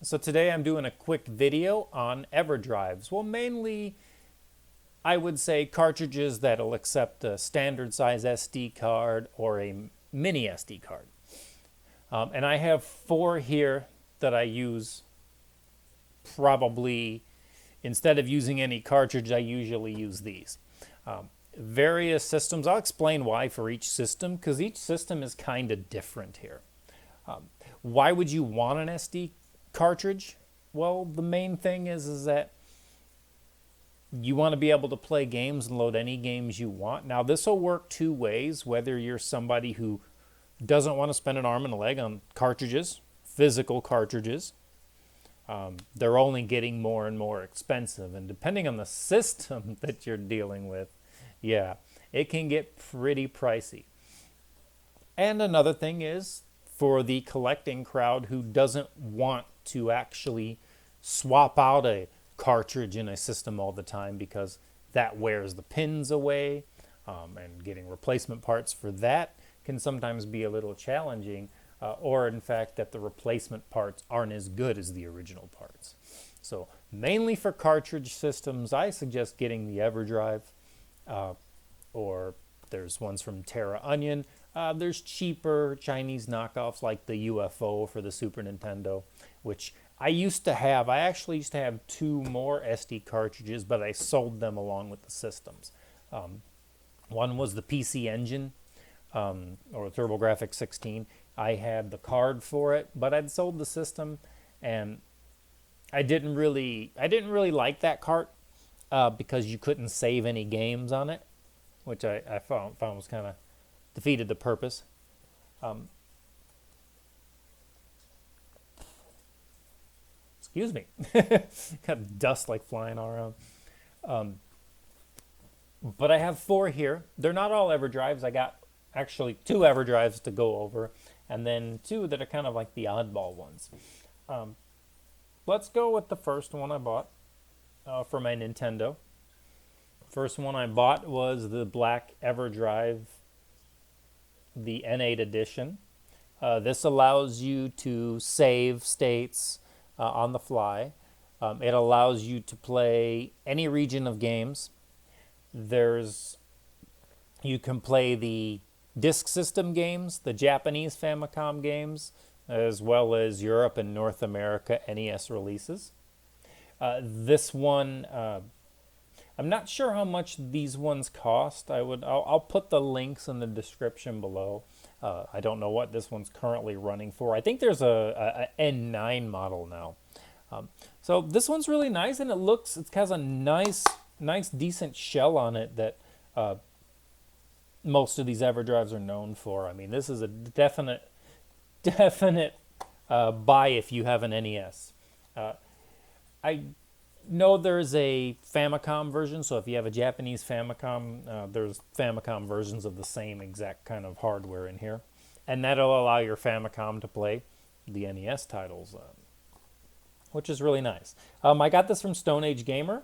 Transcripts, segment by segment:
So today I'm doing a quick video on EverDrives. Well, mainly I would say cartridges that'll accept a standard size SD card or a mini SD card. And I have four here that I use probably, instead of using any cartridge, I usually use these. Various systems, I'll explain why for each system, because each system is kind of different here. Why would you want an SD cartridge? Well, the main thing is that you want to be able to play games and load any games you want. Now, this will work two ways, whether you're somebody who doesn't want to spend an arm and a leg on cartridges, physical cartridges. They're only getting more and more expensive, and depending on the system that you're dealing with, yeah, it can get pretty pricey. And another thing is, for the collecting crowd who doesn't want to actually swap out a cartridge in a system all the time because that wears the pins away, and getting replacement parts for that can sometimes be a little challenging, or in fact that the replacement parts aren't as good as the original parts. So mainly for cartridge systems, I suggest getting the EverDrive, or there's ones from Terra Onion. There's cheaper Chinese knockoffs like the UFO for the Super Nintendo, which I actually used to have two more SD cartridges, but I sold them along with the systems. One was the PC Engine, or TurboGrafx 16. I had the card for it, but I'd sold the system, and I didn't really like that cart, because you couldn't save any games on it, which I found was kind of defeated the purpose. Excuse me. Got dust like flying all around. But I have four here. They're not all EverDrives. I got actually two EverDrives to go over, and then two that are kind of like the oddball ones. Let's go with the first one I bought for my Nintendo. First one I bought was the black EverDrive, the N8 edition. This allows you to save states on the fly. It allows you to play any region of games. You can play the disk system games, the Japanese Famicom games, as well as Europe and North America NES releases. This one, I'm not sure how much these ones cost. I'll put the links in the description below. I don't know what this one's currently running for. I think there's a N9 model now. So this one's really nice, and it has a nice, decent shell on it that most of these EverDrives are known for. I mean, this is a definite buy if you have an NES. I know there's a Famicom version, so if you have a Japanese Famicom, there's Famicom versions of the same exact kind of hardware in here. And that'll allow your Famicom to play the NES titles, which is really nice. I got this from Stone Age Gamer.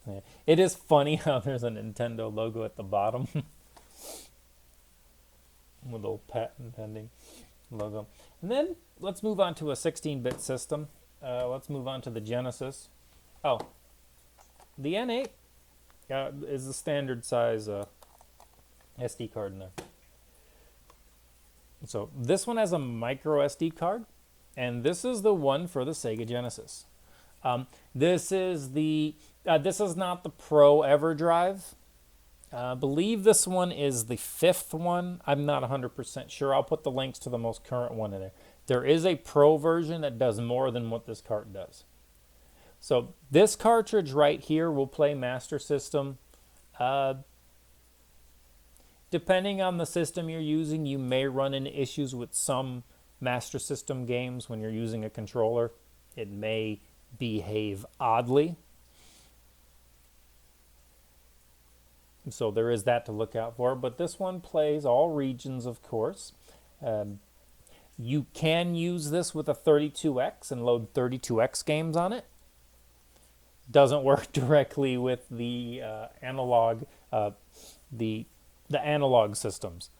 Yeah. It is funny how there's a Nintendo logo at the bottom with a little patent pending logo. And then let's move on to a 16-bit system. Let's move on to the Genesis. Oh, the N8 is the standard size SD card in there. So this one has a micro SD card, and this is the one for the Sega Genesis. This is not the Pro EverDrive. I believe this one is the fifth one. I'm not 100% sure. I'll put the links to the most current one in there. There is a Pro version that does more than what this cart does. So this cartridge right here will play Master System. Depending on the system you're using, you may run into issues with some Master System games when you're using a controller. It may behave oddly. So there is that to look out for. But this one plays all regions, of course. You can use this with a 32X and load 32X games on it. Doesn't work directly with the analog, the analog systems.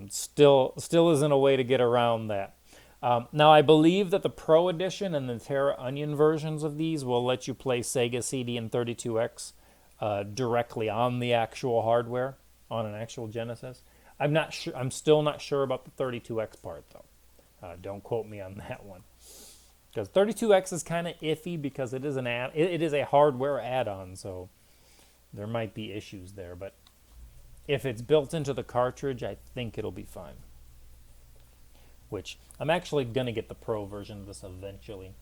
Still isn't a way to get around that. Now, I believe that the Pro Edition and the Terra Onion versions of these will let you play Sega CD and 32X directly on the actual hardware, on an actual Genesis. I'm not sure. I'm still not sure about the 32X part, though. Don't quote me on that one. Because 32X is kind of iffy because it is it is a hardware add-on, so there might be issues there. But if it's built into the cartridge, I think it'll be fine. Which I'm actually going to get the Pro version of this eventually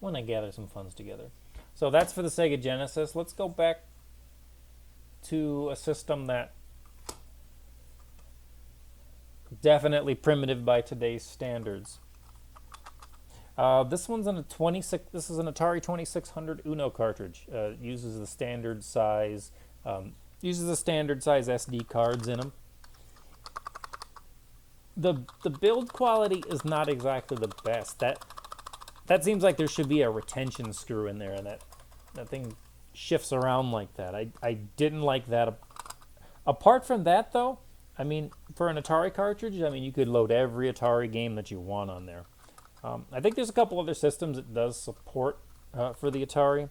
when I gather some funds together. So that's for the Sega Genesis. Let's go back to a system that definitely primitive by today's standards. This one's an This is an Atari 2600 Uno cartridge. Uses the standard size. Uses the standard size SD cards in them. The build quality is not exactly the best. That seems like there should be a retention screw in there, and that thing shifts around like that. I didn't like that. Apart from that, though, I mean, for an Atari cartridge, I mean, you could load every Atari game that you want on there. I think there's a couple other systems it does support for the Atari,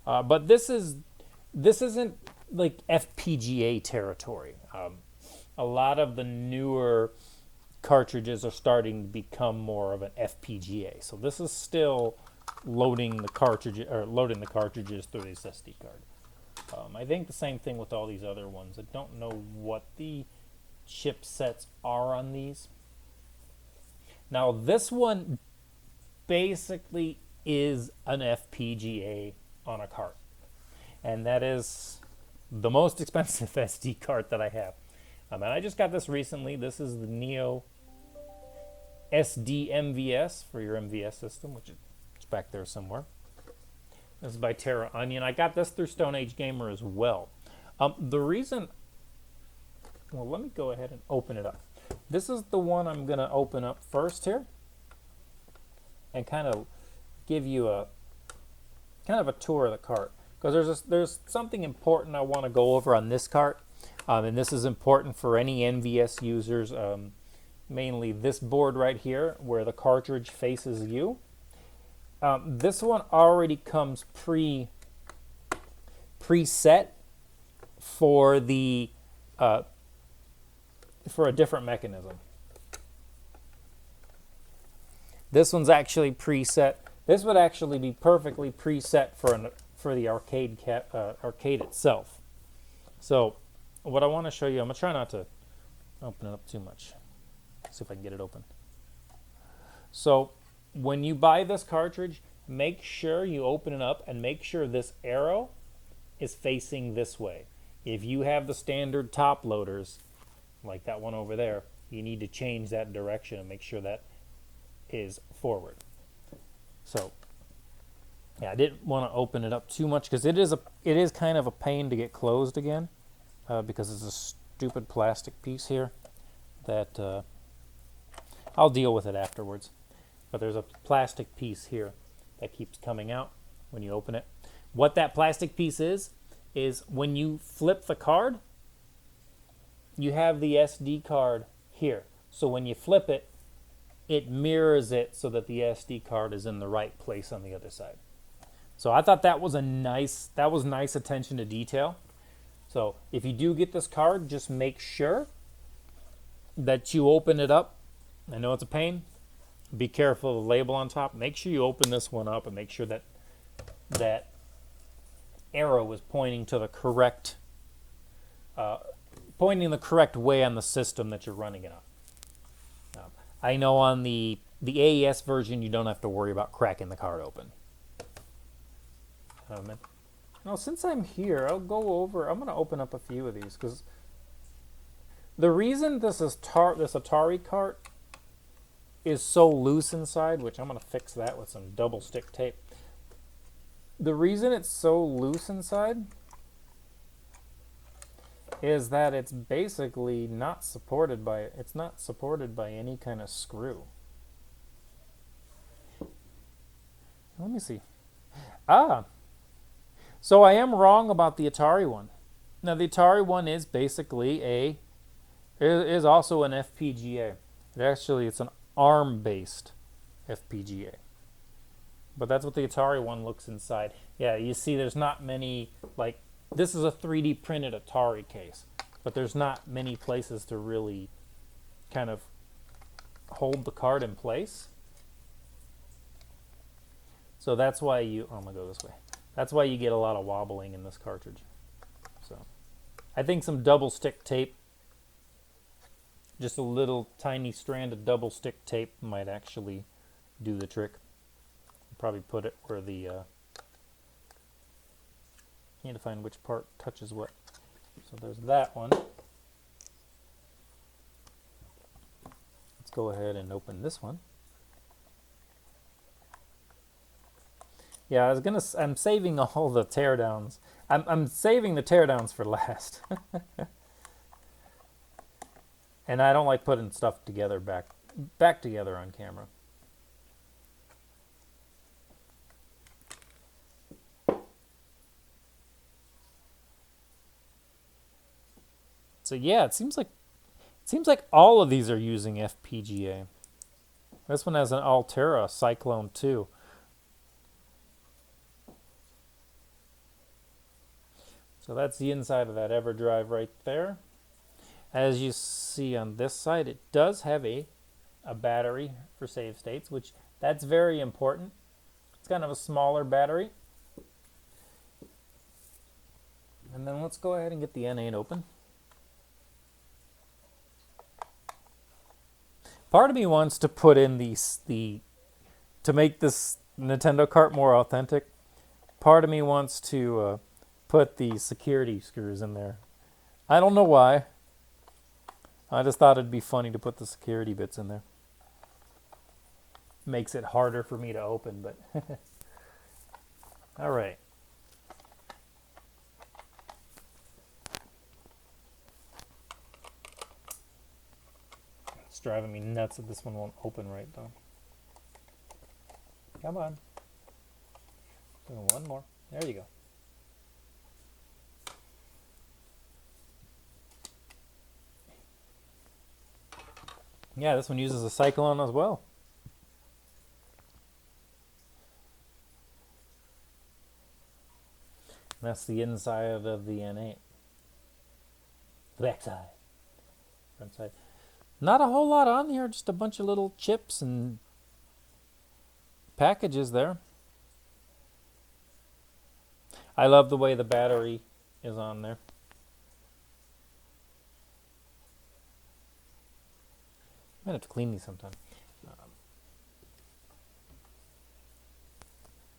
but this isn't like FPGA territory. A lot of the newer cartridges are starting to become more of an FPGA. So this is still loading the cartridges through this SD card. I think the same thing with all these other ones. I don't know what the chipsets are on these. Now this one basically is an FPGA on a cart, and that is the most expensive SD card that I have. And I just got this recently. This is the NeoSD MVS for your MVS system, which is back there somewhere. This is by Terra Onion. I got this through Stone Age Gamer as well. The reason, well, let me go ahead and open it up. This is the one I'm going to open up first here and kind of give you a tour of the cart, because there's something important I want to go over on this cart. And this is important for any NVS users, mainly this board right here where the cartridge faces you. This one already comes preset for the for a different mechanism. This one's actually preset. This would actually be perfectly preset for the arcade itself. So what I want to show you, I'm going to try not to open it up too much. See if I can get it open. So when you buy this cartridge, make sure you open it up and make sure this arrow is facing this way. If you have the standard top loaders, like that one over there, you need to change that direction and make sure that is forward. So yeah, I didn't want to open it up too much because it is kind of a pain to get closed again. Because it's a stupid plastic piece here that I'll deal with it afterwards. But there's a plastic piece here that keeps coming out when you open it. What that plastic piece is when you flip the card, you have the SD card here. So when you flip it, it mirrors it so that the SD card is in the right place on the other side. So I thought that was nice attention to detail. So if you do get this card, just make sure that you open it up. I know it's a pain. Be careful of the label on top. Make sure you open this one up and make sure that that arrow is pointing to the correct way on the system that you're running it on. I know on the AES version you don't have to worry about cracking the card open. Now, since I'm here, I'm going to open up a few of these, because the reason this Atari cart is so loose inside, which I'm going to fix that with some double stick tape. The reason it's so loose inside is that it's basically not supported by any kind of screw. Let me see. So I am wrong about the Atari one. Now the Atari one is basically It is also an FPGA. It's an ARM-based FPGA. But that's what the Atari one looks inside. Yeah, you see there's not many, like, this is a 3D printed Atari case, but there's not many places to really kind of hold the card in place. So that's why I'm gonna go this way. That's why you get a lot of wobbling in this cartridge. So I think some double stick tape, just a little tiny strand of double stick tape might actually do the trick. Probably put it where the need to find which part touches what. So there's that one. Let's go ahead and open this one. Yeah, I'm saving all the teardowns. I'm saving the teardowns for last. And I don't like putting stuff together back together on camera. So yeah, it seems like all of these are using FPGA. This one has an Altera Cyclone 2. So that's the inside of that EverDrive right there. As you see on this side, it does have a battery for save states, which that's very important. It's kind of a smaller battery. And then let's go ahead and get the N8 open. Part of me wants to put in to make this Nintendo cart more authentic. Part of me wants to put the security screws in there. I don't know why. I just thought it'd be funny to put the security bits in there. Makes it harder for me to open, but all right. It's driving me nuts that this one won't open right though. Come on. One more. There you go. Yeah, this one uses a Cyclone as well. And that's the inside of the N8. The back side. Front side. Not a whole lot on here, just a bunch of little chips and packages there. I love the way the battery is on there. I'm going to have to clean these sometime.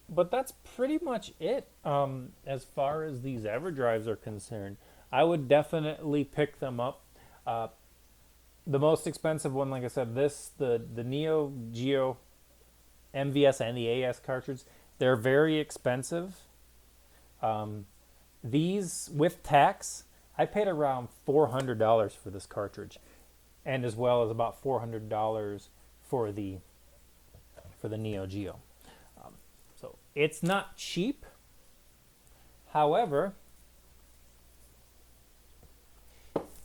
But that's pretty much it as far as these EverDrives are concerned. I would definitely pick them up. The most expensive one, like I said, the Neo Geo MVS and the AS cartridge, they're very expensive. These, with tax, I paid around $400 for this cartridge, and as well as about $400 for the Neo Geo. So it's not cheap. However,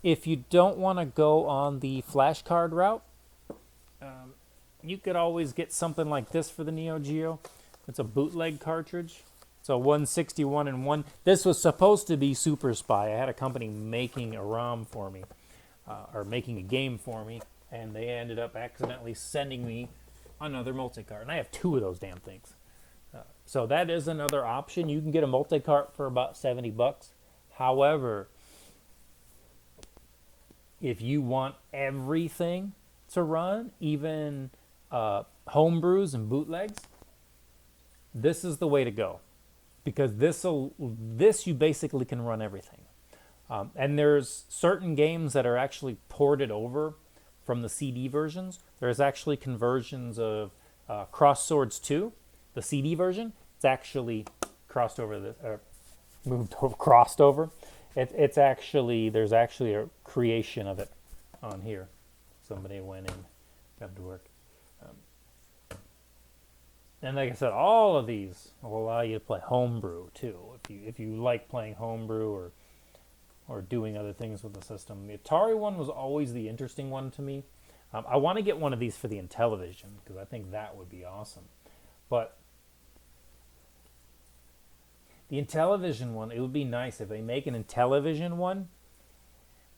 if you don't want to go on the flash card route, you could always get something like this for the Neo Geo. It's a bootleg cartridge. It's a 161 and 1. This was supposed to be Super Spy. I had a company making a ROM for me, or making a game for me, and they ended up accidentally sending me another multi-cart. And I have 2 of those damn things. So that is another option. You can get a multi-cart for about $70. However, if you want everything to run, even homebrews and bootlegs, this is the way to go, because this you basically can run everything. And there's certain games that are actually ported over from the CD versions. There's actually conversions of Cross Swords 2, the CD version. It's actually crossed over crossed over. It's actually, there's actually a creation of it on here. Somebody went in, got it to work. And like I said, all of these will allow you to play homebrew too. If you like playing homebrew or or doing other things with the system. The Atari one was always the interesting one to me. I want to get one of these for the Intellivision because I think that would be awesome. But the Intellivision one, it would be nice if they make an Intellivision one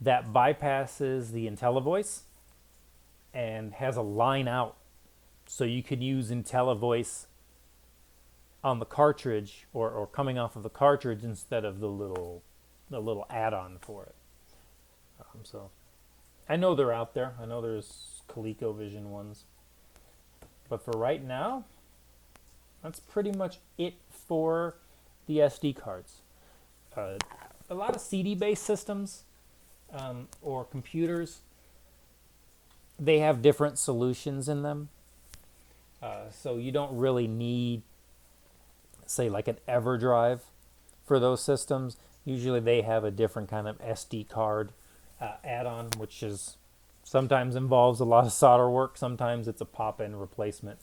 that bypasses the IntelliVoice and has a line out, so you could use IntelliVoice on the cartridge or coming off of the cartridge instead of the little add-on for it. So I know they're out there. I know there's ColecoVision ones. But for right now, that's pretty much it for the SD cards. A lot of CD-based systems or computers, they have different solutions in them. So you don't really need, say, like an EverDrive for those systems. Usually they have a different kind of SD card add-on, which is sometimes involves a lot of solder work. Sometimes it's a pop-in replacement.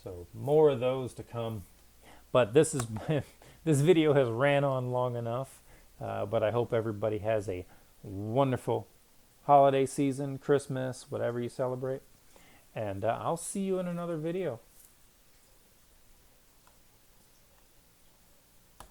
So more of those to come. But this is this video has ran on long enough. But I hope everybody has a wonderful holiday season, Christmas, whatever you celebrate. And I'll see you in another video.